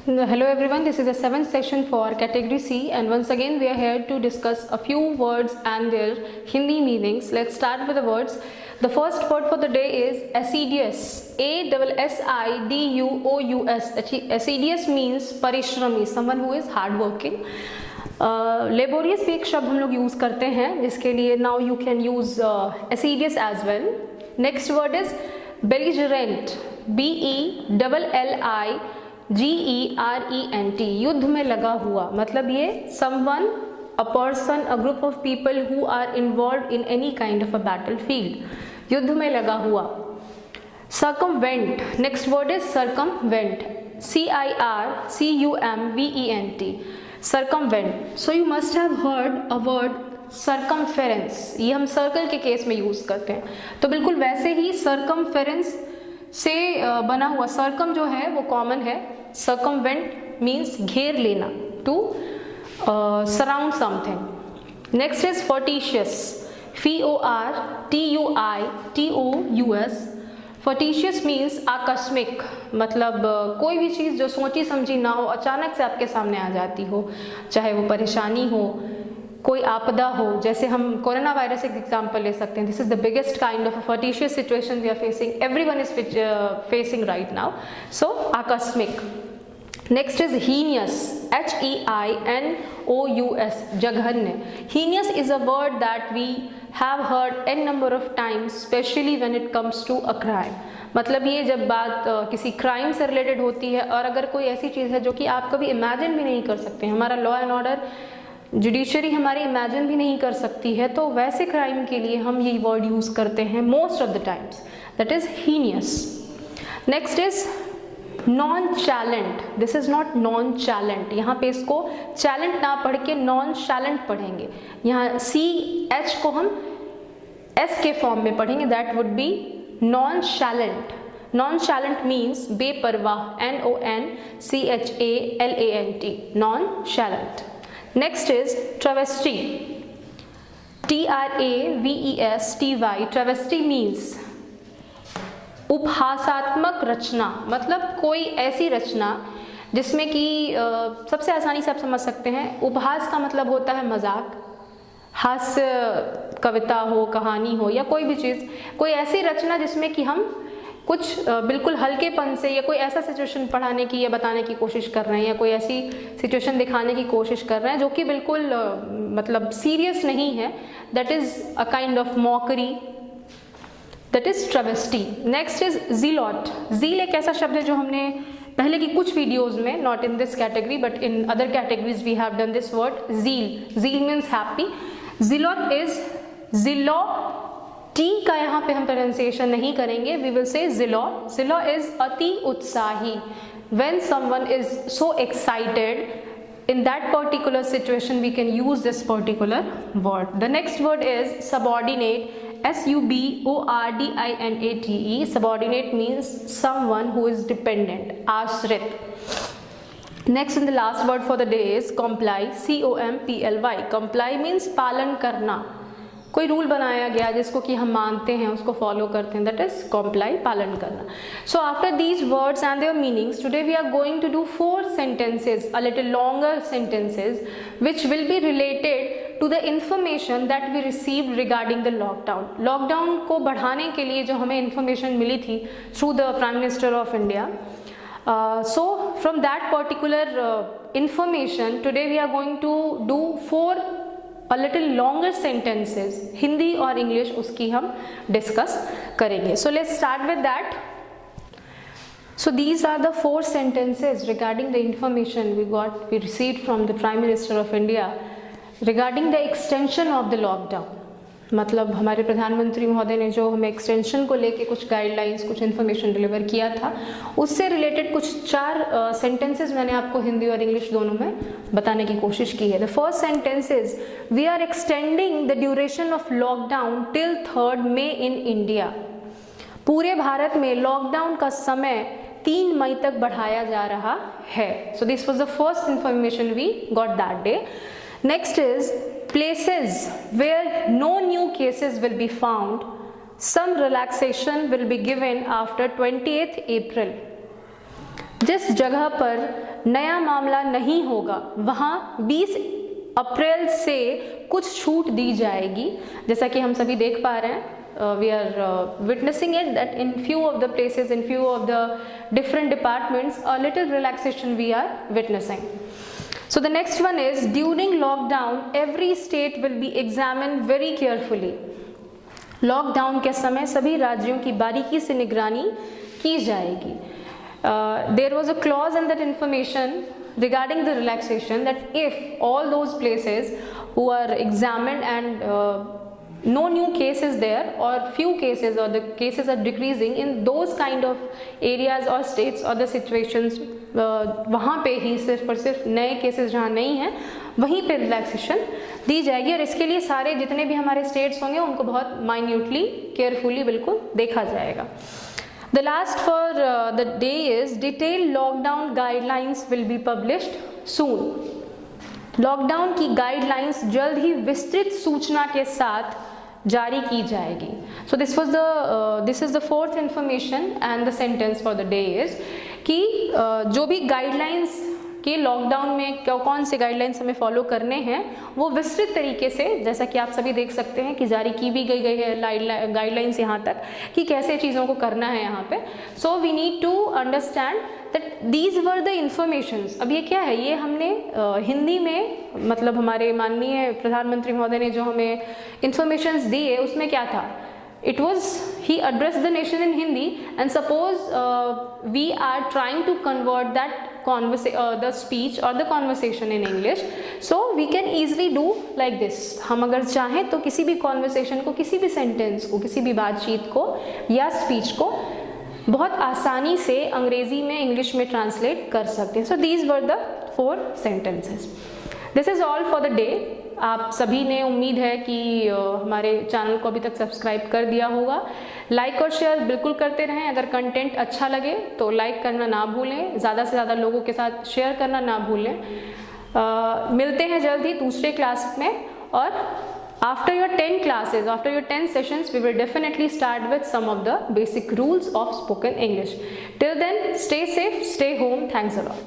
Hello everyone, this is the 7th session for category C, and once again we are here to discuss a few words and their Hindi meanings. Let's start with the words. The first word for the day is assiduous. A-S-S-I-D-U-O-U-S. Assiduous means parishrami, someone who is hardworking. Laborious भी एक शब्द हम लोग use करते हैं जिसके लिए now you can use assiduous as well. Next word is belligerent. B-E-L-L-I-G-E-R-E-N-T. युद्ध में लगा हुआ, मतलब ये someone, a person, a group of people who are involved in any kind of a battlefield. युद्ध में लगा हुआ. Circumvent. Next word is circumvent. C-I-R-C-U-M-V-E-N-T. Circumvent. So you must have heard a word circumference. ये हम circle के case में use करते हैं, तो बिल्कुल वैसे ही circumference से बना हुआ सर्कम जो है वो कॉमन है. सर्कमवेंट मीन्स घेर लेना, to surround something. Next is fortuitous. F-O-R-T-U-I-T-O-U-S. Fortuitous means आकस्मिक, मतलब कोई भी चीज़ जो सोची समझी ना हो अचानक से आपके सामने आ जाती हो, चाहे वो परेशानी हो, कोई आपदा हो. जैसे हम कोरोना वायरस एक एग्जाम्पल ले सकते हैं. This is the biggest kind of fortuitous situation we are facing, everyone is facing right now. So आकस्मिक. Next is heinous. H-E-I-N-O-U-S. जघन्य. Heinous is a word that we have heard n number of times, specially when it comes to a crime. मतलब ये जब बात किसी crime से related होती है और अगर कोई ऐसी चीज़ है जो कि आप कभी इमेजिन भी नहीं कर सकते, हमारा लॉ एंड ऑर्डर जुडिशरी हमारी इमेजिन भी नहीं कर सकती है, तो वैसे क्राइम के लिए हम ये वर्ड यूज़ करते हैं most of the times. That is heinous. Next is nonchalant. This is not nonchalant. यहाँ पे इसको चैलेंट ना पढ़ के नॉन चैलेंट पढ़ेंगे. यहाँ CH को हम S के फॉर्म में पढ़ेंगे. That would be nonchalant. Nonchalant means बेपरवाह. NONCHALANT. Nonchalant. Next is travesty. T-R-A-V-E-S-T-Y. Travesty means उपहासात्मक रचना, मतलब कोई ऐसी रचना जिसमें कि सबसे आसानी से आप समझ सकते हैं. उपहास का मतलब होता है मजाक, हास्य कविता हो, कहानी हो या कोई भी चीज़, कोई ऐसी रचना जिसमें कि हम कुछ बिल्कुल हल्केपन से या कोई ऐसा सिचुएशन पढ़ाने की या बताने की कोशिश कर रहे हैं या कोई ऐसी सिचुएशन दिखाने की कोशिश कर रहे हैं जो कि बिल्कुल मतलब सीरियस नहीं है. That is a kind of mockery. That is travesty. Next is zealot. Zeal एक ऐसा शब्द है जो हमने पहले की कुछ वीडियोस में, not in this category but in other categories we have done this word zeal. Zeal means happy. Zealot is zealous. T का यहाँ पे हम प्रोनाउंसिएशन नहीं करेंगे, वी विल से ज़िलो. ज़िलो इज अति उत्साही. When someone is so excited in that particular situation we can use this particular word. The next word is subordinate. S-U-B-O-R-D-I-N-A-T-E. Subordinate means someone who is dependent, आश्रित. Next and the last word for the day is comply. C-O-M-P-L-Y. Comply means पालन करना. कोई rule बनाया गया जिसको कि हम मानते हैं, उसको फॉलो करते हैं, दैट इज कॉम्प्लाई, पालन करना. So after these words and their meanings today we are going to do 4 sentences, a little longer sentences which will be related to the information that we received regarding the lockdown. Lockdown को बढ़ाने के लिए जो हमें information मिली थी through the prime minister of India. So from that particular information today we are going to do 4 a little longer sentences. Hindi और English उसकी हम डिस्कस करेंगे. So let's start with that. So these are the 4 sentences regarding the information we received from the Prime Minister of India regarding the extension of the lockdown. मतलब हमारे प्रधानमंत्री महोदय ने जो हमें एक्सटेंशन को लेके कुछ गाइडलाइंस, कुछ इन्फॉर्मेशन डिलीवर किया था, उससे रिलेटेड कुछ 4 सेंटेंसेस मैंने आपको हिंदी और इंग्लिश दोनों में बताने की कोशिश की है. The first sentence is we are extending the duration of lockdown till 3rd May इन इंडिया. पूरे भारत में लॉकडाउन का समय 3 मई तक बढ़ाया जा रहा है. So this was the first information we got that day. Next is places where no new cases will be found. Some relaxation will be given after 28th April. जिस जगह पर नया मामला नहीं होगा वहाँ 20 अप्रैल से कुछ छूट दी जाएगी। जैसा कि हम सभी देख पा रहे हैं, we are witnessing it that in few of the places, in few of the different departments, a little relaxation we are witnessing. So the next one is, during lockdown every state will be examined very carefully. Lockdown के समय सभी राज्यों की बारीकी से निगरानी की जाएगी. There was a clause in that information regarding the relaxation that if all those places who are examined and no new cases there or few cases or the cases are decreasing in those kind of areas or states or the situations, वहाँ पे ही सिर्फ और सिर्फ नए cases जहाँ नहीं हैं वहीं पे रिलैक्सेशन दी जाएगी. और इसके लिए सारे जितने भी हमारे स्टेट्स होंगे उनको बहुत माइन्यूटली केयरफुली बिल्कुल देखा जाएगा. The last for the day is, detailed lockdown guidelines will be published soon. Lockdown की गाइडलाइंस जल्द ही विस्तृत सूचना के साथ जारी की जाएगी. So this is the fourth information and the sentence for the day is कि जो भी गाइडलाइंस कि लॉकडाउन में कौन से गाइडलाइंस हमें फॉलो करने हैं वो विस्तृत तरीके से, जैसा कि आप सभी देख सकते हैं कि जारी की भी गई है गाइडलाइंस यहाँ तक कि कैसे चीज़ों को करना है यहाँ पे. So we need to understand that these were the informations. अब ये क्या है, ये हमने हिंदी में, मतलब हमारे माननीय प्रधानमंत्री महोदय ने जो हमें इंफॉर्मेशंस दी है उसमें क्या था, it was he addressed the nation in Hindi and suppose we are trying to convert that the speech or the conversation in English, so we can easily do like this. हम अगर चाहें तो किसी भी conversation को, किसी भी sentence को, किसी भी बातचीत को या speech को बहुत आसानी से अंग्रेजी में इंग्लिश में ट्रांसलेट कर सकते हैं. So these were the 4 sentences. This is all for the day. आप सभी ने, उम्मीद है कि हमारे चैनल को अभी तक सब्सक्राइब कर दिया होगा. लाइक और शेयर बिल्कुल करते रहें. अगर कंटेंट अच्छा लगे तो लाइक करना ना भूलें, ज़्यादा से ज़्यादा लोगों के साथ शेयर करना ना भूलें. मिलते हैं जल्द ही दूसरे क्लास में. और after your 10 classes, after your 10 sessions, we will definitely start with some of the basic rules of spoken English. Till then, stay safe, stay home. Thanks a lot.